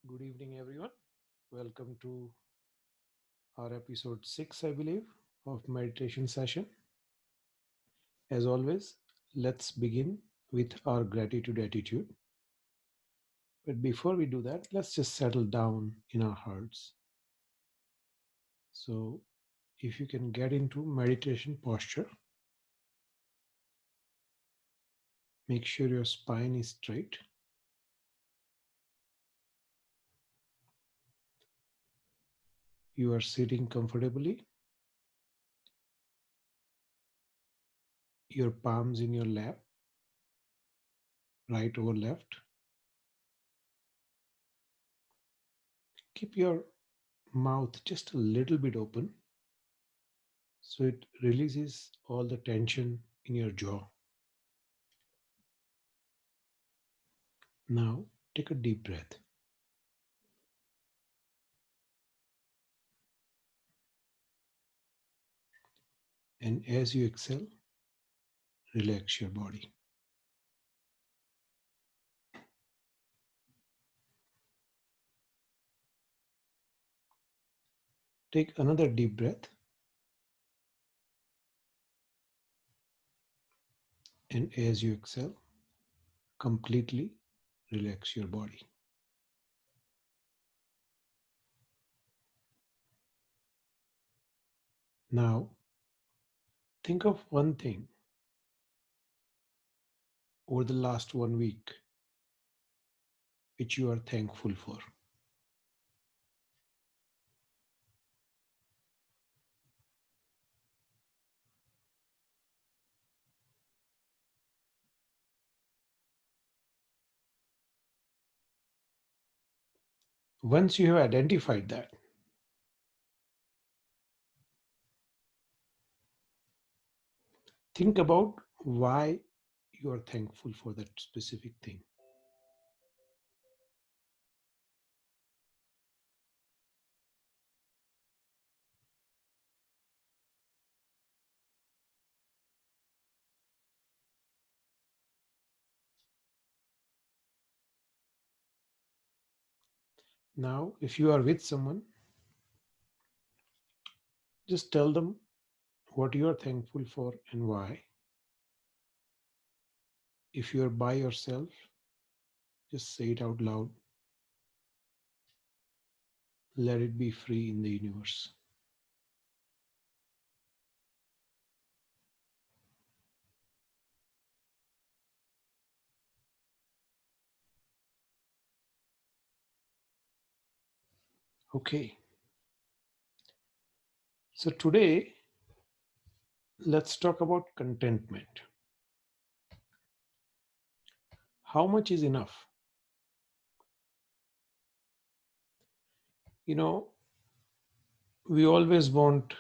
Good evening, everyone. Welcome to our episode 6, I believe, of meditation session. As always, let's begin with our gratitude attitude. But before we do that, let's just settle down in our hearts. So, if you can get into meditation posture, make sure your spine is straight. You are sitting comfortably, your palms in your lap, right over left. Keep your mouth just a little bit open so it releases all the tension in your jaw. Now take a deep breath. And as you exhale, relax your body. Take another deep breath. And as you exhale, completely relax your body. Now, think of one thing over the last 1 week which you are thankful for. Once you have identified that, think about why you are thankful for that specific thing. Now, if you are with someone, just tell them what you are thankful for and why. If you are by yourself, just say it out loud. Let it be free in the universe. Okay, so today let's talk about contentment. How much is enough? You know, we always want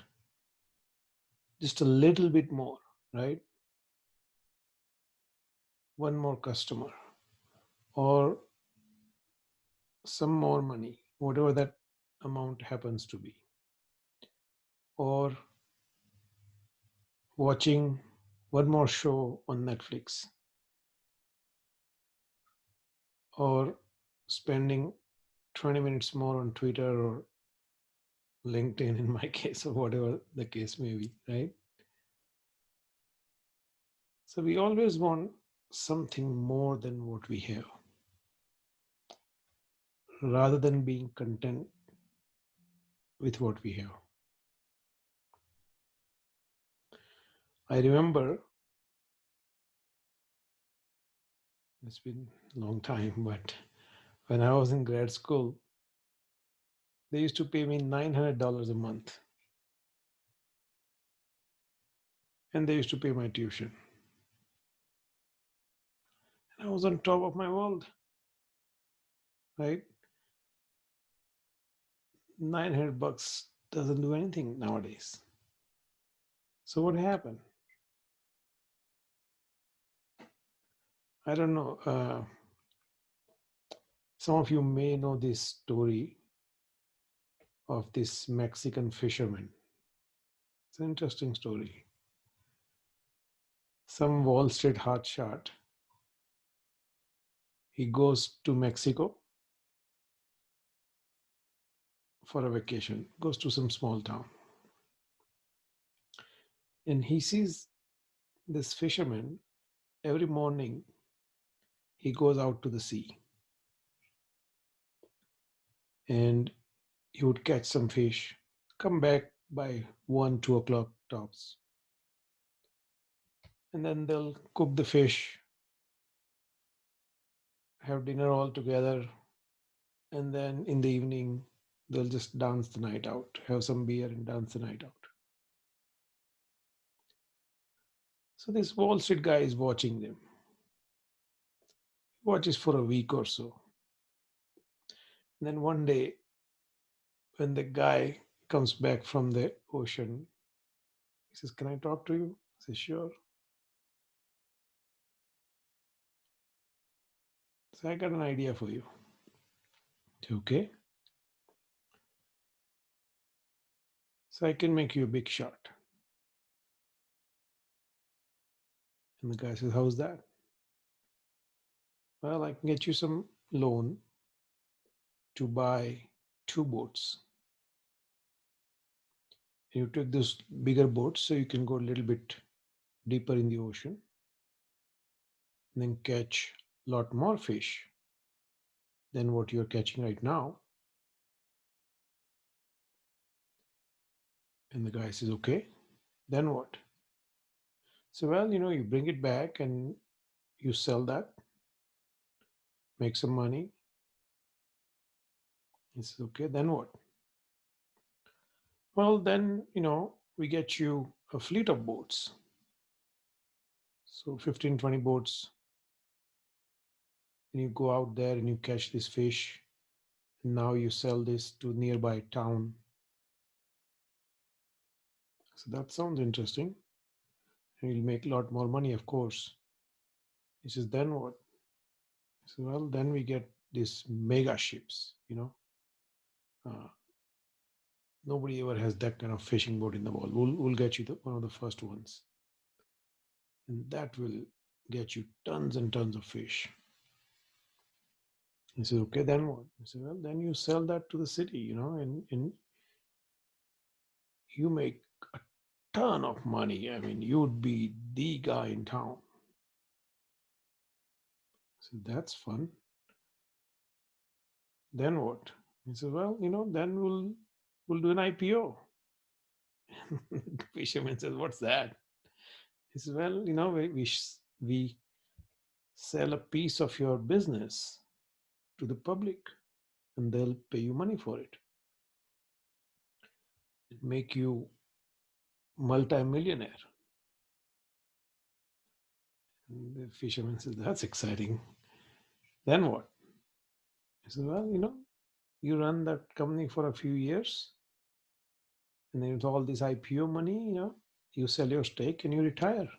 just a little bit more, right? One more customer or some more money, whatever that amount happens to be, or watching one more show on Netflix, or spending 20 minutes more on Twitter or LinkedIn in my case, or whatever the case may be, right? So we always want something more than what we have rather than being content with what we have. I remember, it's been a long time, but when I was in grad school, they used to pay me $900 a month, and they used to pay my tuition. And I was on top of my world, right? 900 bucks doesn't do anything nowadays. So what happened? I don't know. Some of you may know this story of this Mexican fisherman. It's an interesting story. Some Wall Street hotshot. He goes to Mexico for a vacation, goes to some small town, and he sees this fisherman every morning. He goes out to the sea and he would catch some fish, come back by 1, 2 o'clock tops, and then they'll cook the fish, have dinner all together, and then in the evening they'll just dance the night out, have some beer and dance the night out. So this Wall Street guy is watching them, watches for a week or so. And then one day, when the guy comes back from the ocean, he says, "Can I talk to you?" I say, "Sure." So, "I got an idea for you." Say, "Okay." "So I can make you a big shot." And the guy says, "How's that?" "Well, I can get you some loan to buy 2 boats. You take those bigger boats so you can go a little bit deeper in the ocean and then catch a lot more fish than what you're catching right now." And the guy says, "Okay, then what?" So, "Well, you bring it back and you sell that, make some money." He says, "Okay, then what?" "Well, then, we get you a fleet of boats. So 15, 20 boats, and you go out there and you catch this fish. And now you sell this to nearby town." So that sounds interesting. And you'll make a lot more money, of course. He says, "Then what?" So, "Well, then we get these mega ships, Uh, nobody ever has that kind of fishing boat in the world. We'll get you one of the first ones. And that will get you tons and tons of fish." He said, "Okay, then what?" I said, "Well, then you sell that to the city, and you make a ton of money. I mean, you'd be the guy in town." I said, "That's fun. Then what?" He said, "Well, then we'll do an IPO." The fisherman says, "What's that?" He says, "Well, we sell a piece of your business to the public, and they'll pay you money for it. It make you multi-millionaire." And the fisherman says, "That's exciting. Then what?" He says, "Well, you run that company for a few years, and then with all this IPO money, you sell your stake and you retire."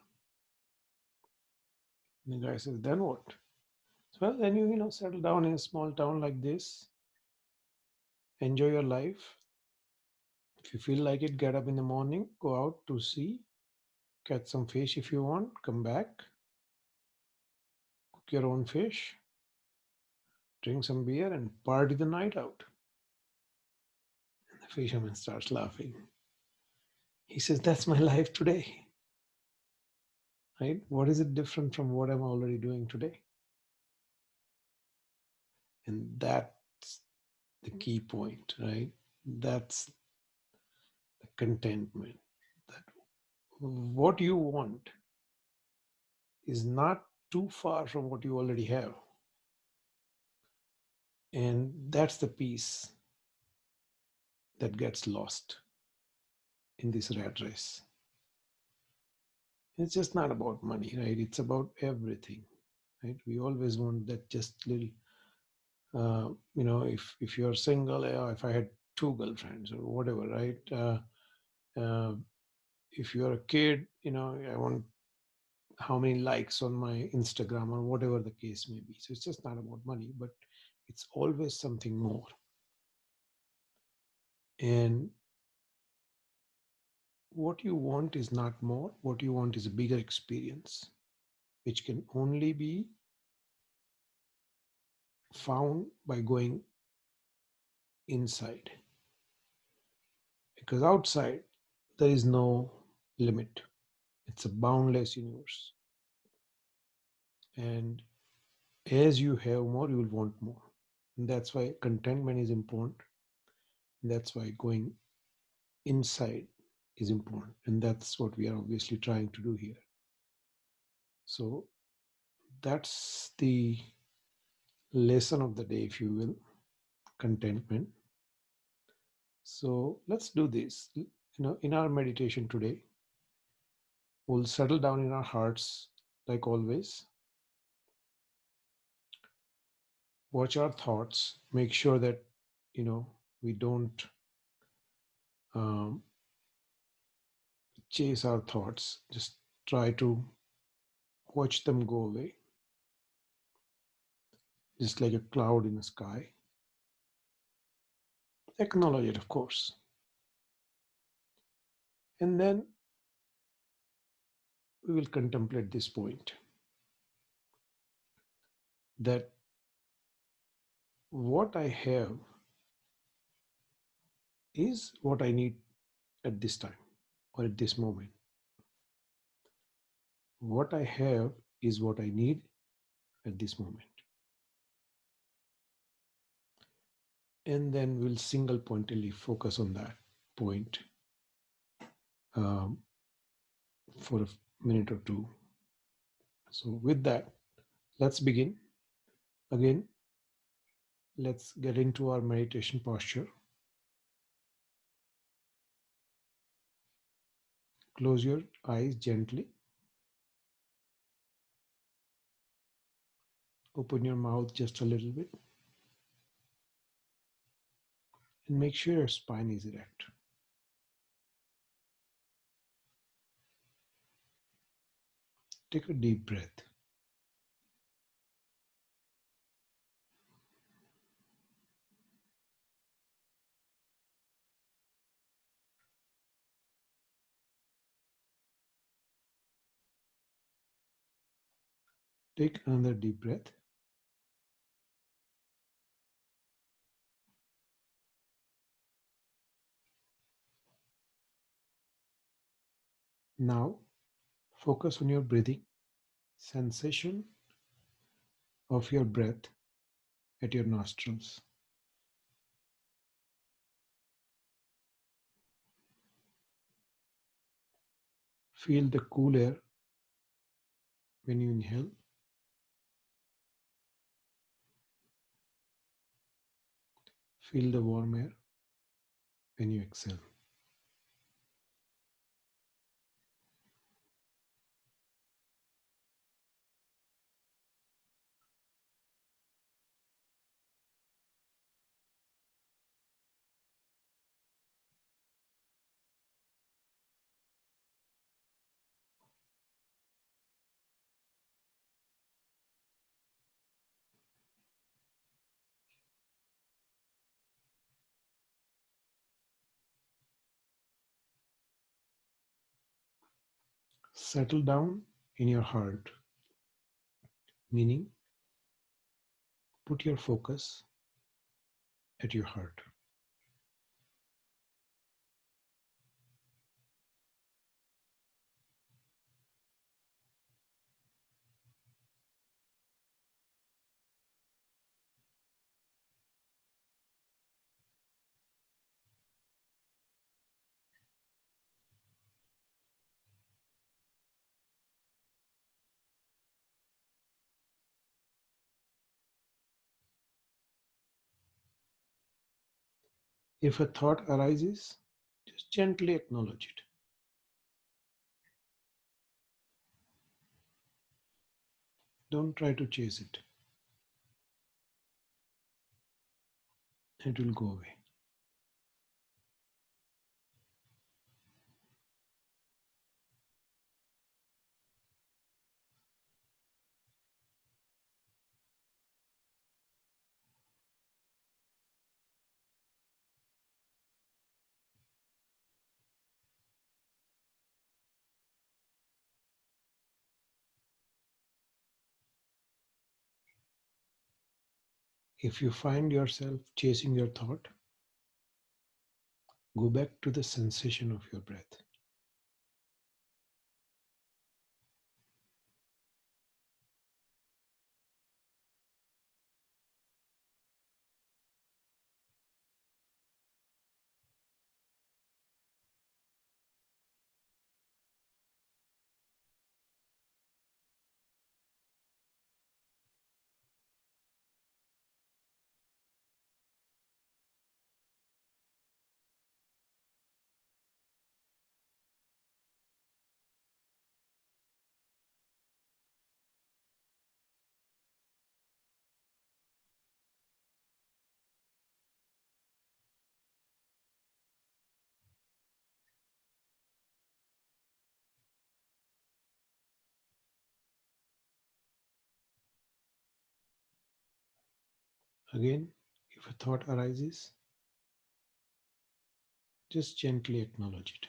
And the guy says, "Then what?" So, "Well, then you settle down in a small town like this, enjoy your life. If you feel like it, get up in the morning, go out to sea, catch some fish if you want, come back, cook your own fish, drink some beer, and party the night out." And the fisherman starts laughing. He says, "That's my life today, right? What is it different from what I'm already doing today?" And that's the key point, right? That's the contentment. That what you want is not too far from what you already have. And that's the piece that gets lost in this rat race. It's just not about money, right? It's about everything, right? We always want that just little, if you're single, if I had 2 girlfriends or whatever, right? Uh, if you're a kid, I want how many likes on my Instagram or whatever the case may be. So it's just not about money, but it's always something more. And what you want is not more. What you want is a bigger experience, which can only be found by going inside. because outside there is no limit. It's a boundless universe. And as you have more, you will want more. And that's why contentment is important. That's why going inside is important. And that's what we are obviously trying to do here. So that's the lesson of the day, if you will, contentment. So let's do this. In our meditation today, we'll settle down in our hearts like always. Watch our thoughts. Make sure that we don't um, chase our thoughts. Just try to watch them go away, just like a cloud in the sky. Acknowledge it, of course. And then we will contemplate this point that what I have is what I need at this time or at this moment. What I have is what I need at this moment. And then we'll single pointedly focus on that point um, for a minute or two. So, with that, let's begin. Again, let's get into our meditation posture. Close your eyes gently. Open your mouth just a little bit. And make sure your spine is erect. Take a deep breath. Take another deep breath. Now, focus on your breathing, sensation of your breath at your nostrils. Feel the cool air when you inhale. Feel the warm air when you exhale. Settle down in your heart, meaning put your focus at your heart. If a thought arises, just gently acknowledge it. Don't try to chase it, it will go away. If you find yourself chasing your thought, Go back to the sensation of your breath. Again, if a thought arises, just gently acknowledge it.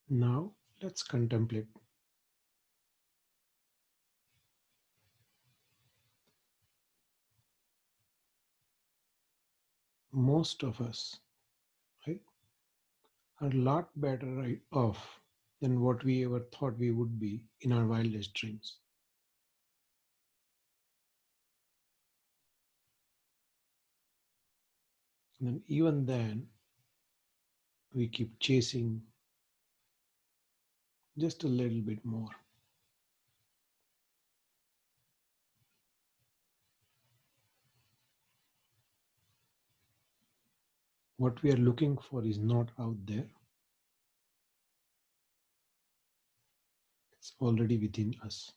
Now, let's contemplate. Most of us, right, are a lot better right off than what we ever thought we would be in our wildest dreams. And then even then, we keep chasing just a little bit more. What we are looking for is not out there, it's already within us.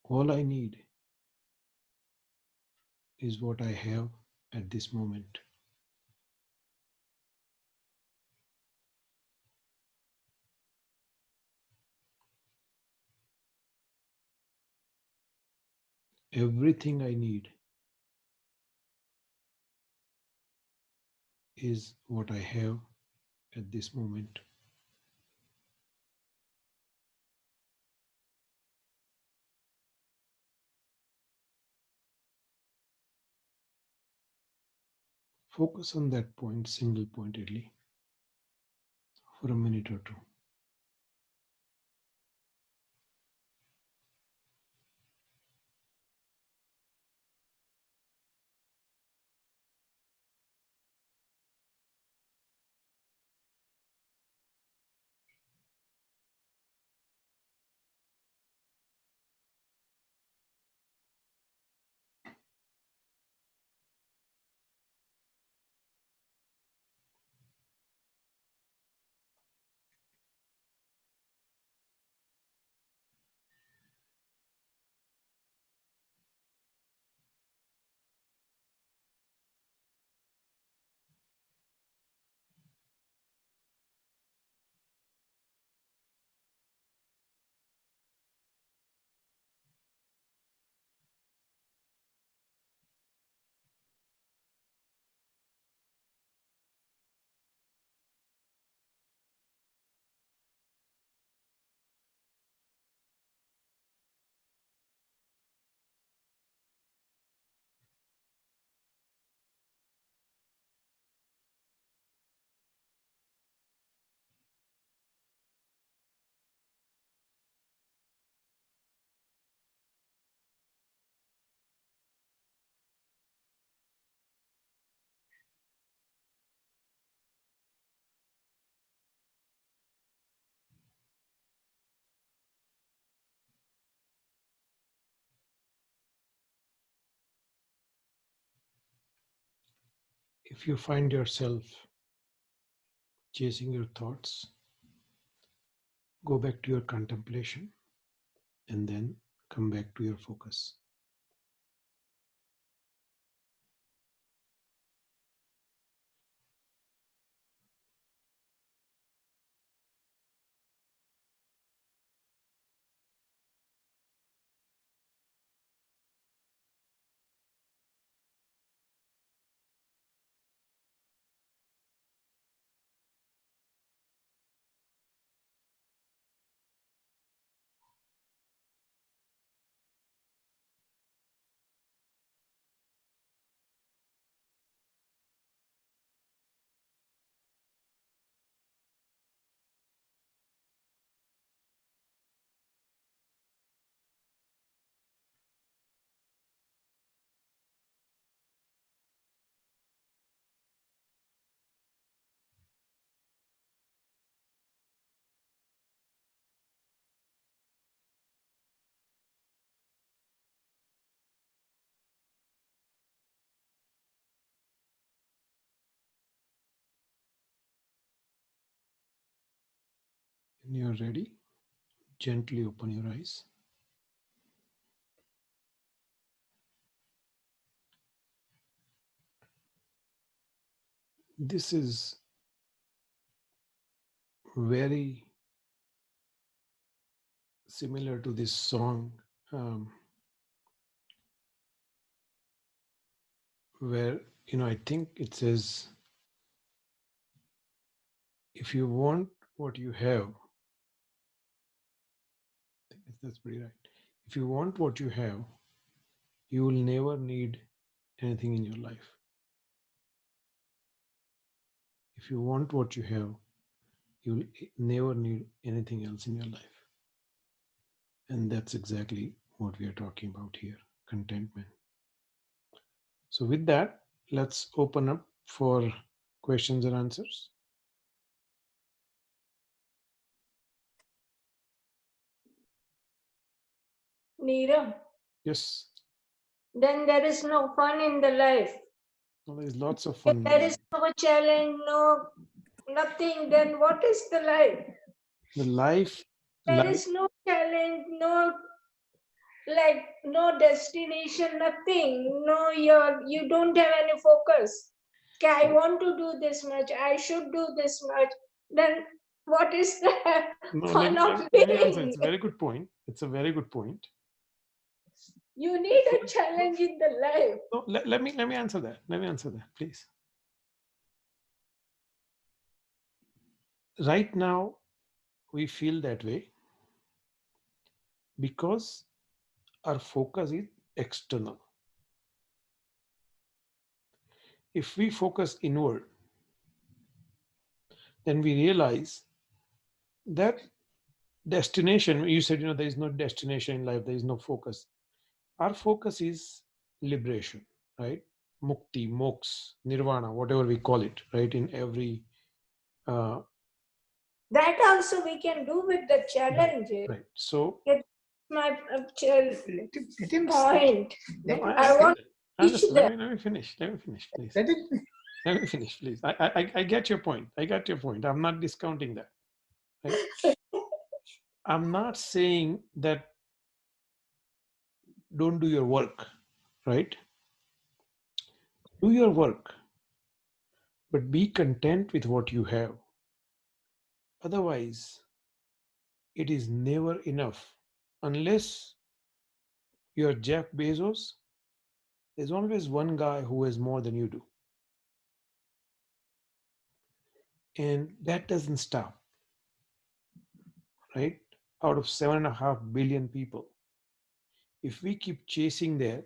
All I need is what I have at this moment. Everything I need is what I have at this moment. Focus on that point single pointedly for a minute or two. If you find yourself chasing your thoughts, go back to your contemplation and then come back to your focus. When you're ready, gently open your eyes. This is very similar to this song, um, where, I think it says, if you want what you have, I think that's pretty right. If you want what you have, you will never need anything in your life. If you want what you have, you will never need anything else in your life. And that's exactly what we are talking about here, contentment. So, with that, let's open up for questions and answers. Neera, Yes, then there is no fun in the life. well, there's lots of If fun in there the is life. no challenge, no nothing, then what is the life? The life, There life, is no challenge, no like no destination, nothing. No, you don't have any focus. Okay, I want to do this much, I should do this much. Then what is the no, fun of let me answer. living? It's a very good point. It's a very good point. You need a No, challenge in the life. no, let me answer that. Let me answer that, please. Right now, we feel that way because our focus is external. If we focus inward, then we realize that destination, you said, there is no destination in life, there is no focus. Our focus is liberation, right? Mukti, moksha, nirvana, whatever we call it, right? In every, uh, That also we can do with the right, challenge. right. So, It's my point. no, I want to I teach understand. them. Let me finish. Let me finish, please. Let me finish, please. I get your point. I got your point. I'm not discounting that, right? I'm not saying that don't do your work, right? Do your work, but be content with what you have. Otherwise, it is never enough. Unless you're Jeff Bezos, there's always one guy who has more than you do. And that doesn't stop, right? Out of 7.5 billion people, if we keep chasing there,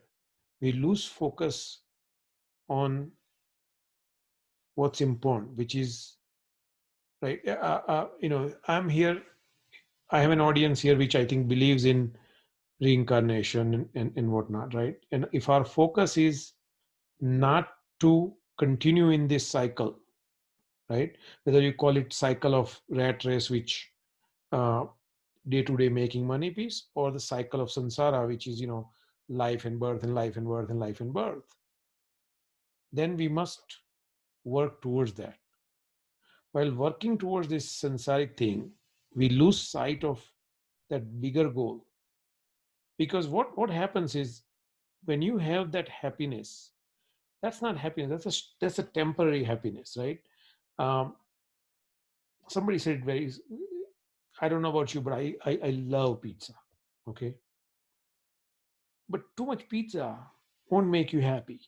we lose focus on what's important, which is right. I'm here. I have an audience here which I think believes in reincarnation and whatnot, right? And if our focus is not to continue in this cycle, right? Whether you call it cycle of rat race, which uh, day to day making money piece, or the cycle of samsara, which is life and birth and life and birth and life and birth, then we must work towards that. While working towards this samsaric thing, we lose sight of that bigger goal. Because what happens is when you have that happiness, that's not happiness. That's a temporary happiness, right? Um, Somebody said very. I don't know about you, but I love pizza. Okay, but too much pizza won't make you happy.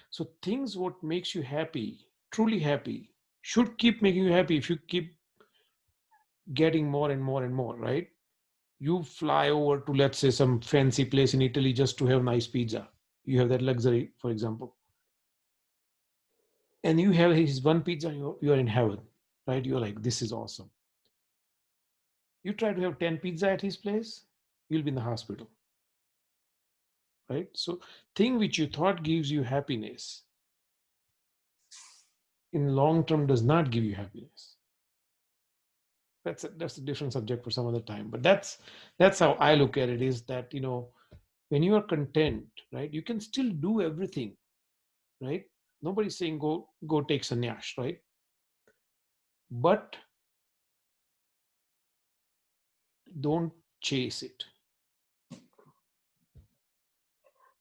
So things what makes you happy, truly happy, should keep making you happy. If you keep getting more and more and more, right? You fly over to, let's say, some fancy place in Italy just to have nice pizza. You have that luxury, for example, and you have his one pizza, you're in heaven, right? You're like, this is awesome. You try to have 10 pizza at his place, you'll be in the hospital, right? So thing which you thought gives you happiness in long term does not give you happiness. That's a different subject for some other time, but that's how I look at it, is that when you are content, right, you can still do everything, right? Nobody's saying go take sannyas, right? But don't chase it.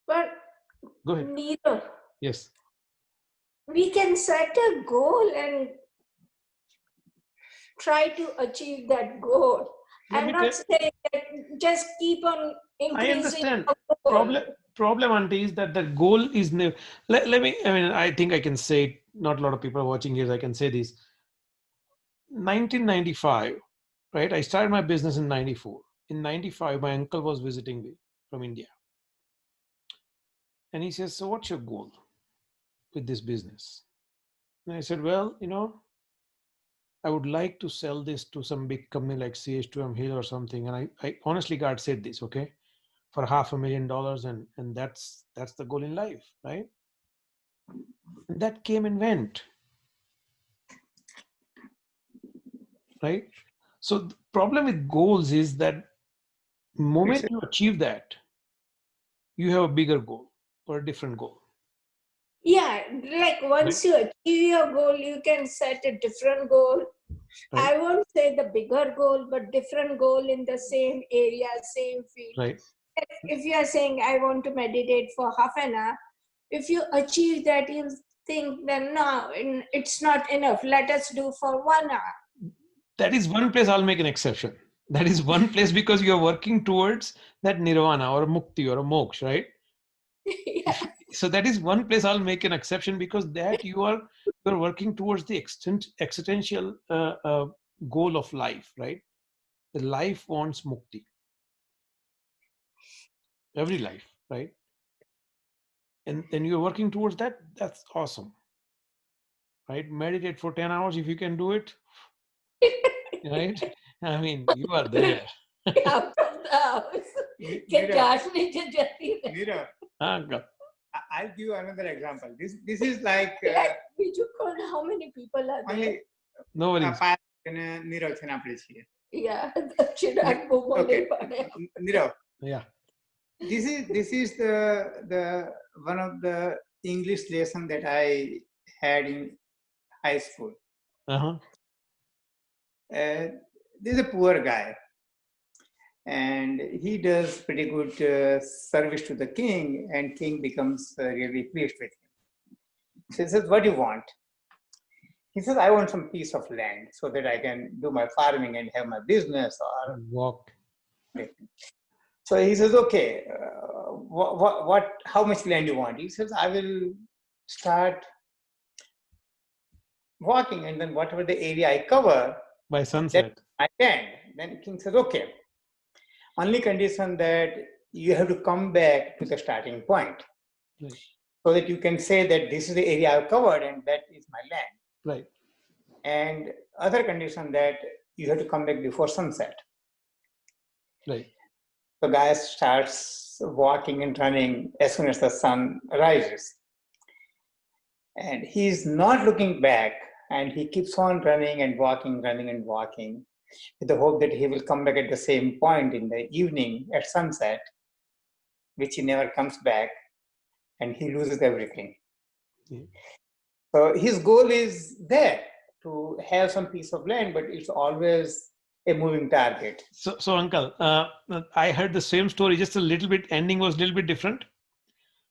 But Go ahead. neither. Yes. We can set a goal and try to achieve that goal. Let I'm me not tell. saying that just keep on I increasing understand. the goal. Problem, auntie, is that the goal is never. Let me. I mean, I think I can say it. Not a lot of people are watching here. I can say this. 1995, right? I started my business in 94. In 95, my uncle was visiting me from India, and he says, "So, what's your goal with this business?" And I said, "Well, I would like to sell this to some big company like CH2M Hill or something." And I honestly, God said this, okay, for $500,000, and that's the goal in life, right? And that came and went, right? So the problem with goals is that moment you achieve that, you have a bigger goal or a different goal. Yeah, like once you achieve your goal, you can set a different goal. Right. I won't say the bigger goal, but different goal in the same area, same field. Right. If you are saying, I want to meditate for half an hour, if you achieve that, you'll think that no, it's not enough. Let us do for 1 hour. That is one place I'll make an exception. That is one place because you're working towards that nirvana or mukti or a moksha, right? Yeah. So that is one place I'll make an exception because that you're working towards the existential goal of life, right? The life wants mukti, every life, right? And then you're working towards that. That's awesome, right? Meditate for 10 hours if you can do it, right? I mean, you are there. Out of the house. Get Joshni to Jati. Mira, God. I'll give you another example. This is like How many people are there? only No worries. Nirav છે ને આપણે છીએ. Yeah, Chirag Bobo Okay. nahi padhe. Nirav, Yeah. this is the one of the English lesson that I had in high school. Uh-huh. This is a poor guy, and he does pretty good service to the king, and king becomes really pleased with him. So he says, "What do you want?" He says, "I want some piece of land so that I can do my farming and have my business." Or Walk. so he says, "Okay, how much land do you want?" He says, "I will start walking, and then whatever the area I cover By sunset. I land." Then king says, "Okay, only condition that you have to come back to the starting point, Right. so that you can say that this is the area I've covered and that is my land. Right. And other condition that you have to come back before sunset." Right. The guy starts walking and running as soon as the sun rises. And he's not looking back, and he keeps on running and walking, with the hope that he will come back at the same point in the evening at sunset, which he never comes back, and he loses everything. Yeah. So his goal is there to have some piece of land, but it's always a moving target. So uncle, I heard the same story, just a little bit. Ending was a little bit different.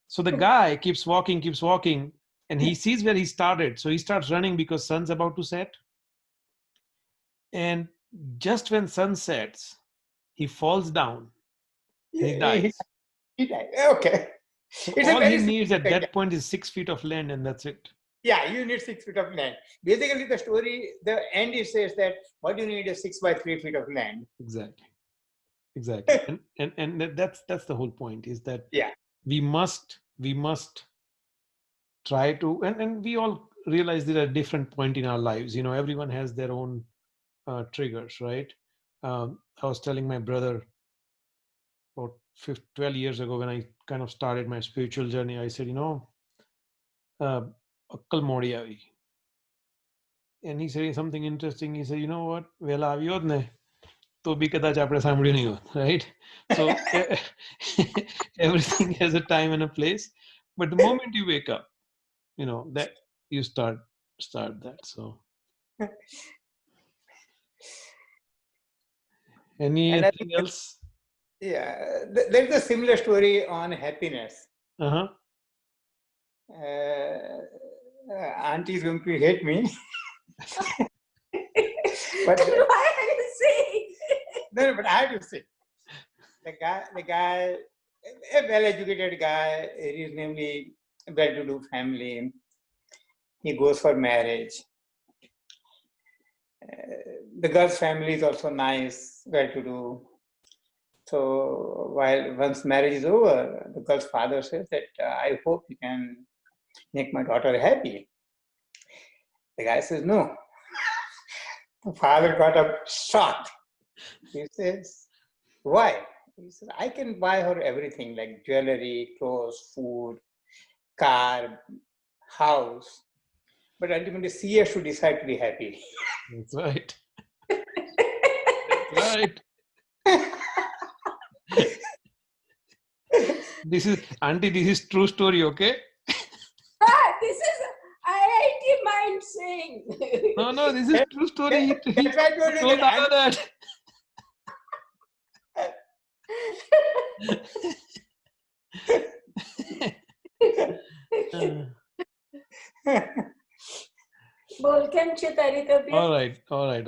So the guy keeps walking, and he sees where he started. So he starts running because sun's about to set. And just when sun sets, he falls down and he dies. He died. Okay. So It's a all very he needs at simple that point is 6 feet of land, and that's it. Yeah, you need 6 feet of land. Basically, the story, the end, it says that what do you need is 6 by 3 feet of land. Exactly. And that's the whole point, is that Yeah. we must try to, and we all realize there are different point in our lives. Everyone has their own triggers, right? I was telling my brother about 12 years ago, when I kind of started my spiritual journey, I said, Akkal modi aavi. And he said something interesting. He said, you know what? Vela આવ્યો જ ને તો બી કદાચ આપણે સાંભળ્યું નહીં હોત, right? So everything has a time and a place. But the moment you wake up, that you start that. So Anything else? Yeah, there's a similar story on happiness. Uh-huh. Auntie is going to hate me. But why are you saying? No, but I have to say, the guy, a well-educated guy, reasonably well-to-do family. He goes for marriage. The girl's family is also nice, well-to-do. So while once marriage is over, the girl's father says that I hope you can make my daughter happy. The guy says no. The father got up shocked. He says, why? He says, I can buy her everything like jewelry, clothes, food, car, house. But ultimately, she has to decide to be happy. That's right. That's right. This is auntie. This is true story. Okay. This is IIT mind saying. No. This is true story. He That's why I told you told that that. बोल केम छे तारी तबीयत? All right.